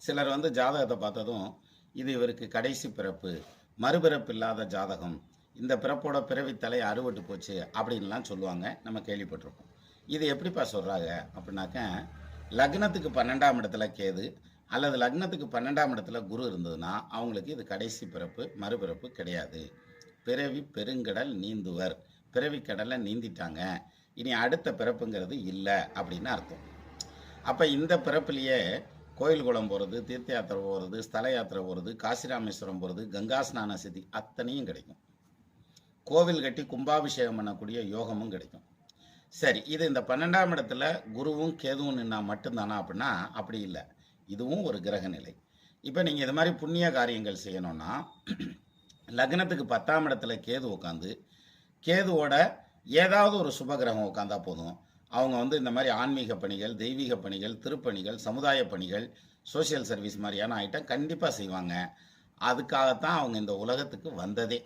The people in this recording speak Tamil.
சிலர் வந்து ஜாதகத்தை பார்த்ததும் இது இவருக்கு கடைசி பிறப்பு, மறுபிறப்பு இல்லாத ஜாதகம், இந்த பிறப்போட பிறவித்தலை அறுபட்டு போச்சு அப்படின்லாம் சொல்லுவாங்க. நம்ம கேள்விப்பட்டிருப்போம். இது எப்படிப்பா சொல்கிறாங்க அப்படின்னாக்க, லக்னத்துக்கு 12ஆம் இடத்துல கேது அல்லது லக்னத்துக்கு 12ஆம் இடத்துல குரு இருந்ததுன்னா அவங்களுக்கு இது கடைசி பிறப்பு, மறுபிறப்பு கிடையாது. பிறவி பெருங்கடல் நீந்துவர், பிறவி கடலை நீந்திட்டாங்க, இனி அடுத்த பிறப்புங்கிறது இல்லை அப்படின்னு அர்த்தம். அப்போ இந்த பிறப்புலேயே கோயில் குளம் போகிறது, தீர்த்த யாத்திரை போகிறது, ஸ்தல யாத்திரை போகிறது, காசிராமேஸ்வரம் போகிறது, கங்கா ஸ்நான சித்தி அத்தனையும் கிடைக்கும். கோவில் கட்டி கும்பாபிஷேகம் பண்ணக்கூடிய யோகமும் கிடைக்கும். சரி, இது இந்த 12ஆம் இடத்துல குருவும் கேதுவும் நின்னா மட்டும்தானா அப்படின்னா அப்படி இல்லை. இதுவும் ஒரு கிரக நிலை. இப்போ நீங்கள் இது மாதிரி புண்ணிய காரியங்கள் செய்யணும்னா லக்னத்துக்கு 10ஆம் இடத்துல கேது உட்காந்து கேதுவோட ஏதாவது ஒரு சுபகிரகம் உட்காந்தா போதும். அவங்க வந்து இந்த மாதிரி ஆன்மீக பணிகள், தெய்வீக பணிகள், திருப்பணிகள், சமுதாய பணிகள், சோசியல் சர்வீஸ் மாதிரியான ஐட்டம் கண்டிப்பாக செய்வாங்க. அதுக்காகத்தான் அவங்க இந்த உலகத்துக்கு வந்ததே.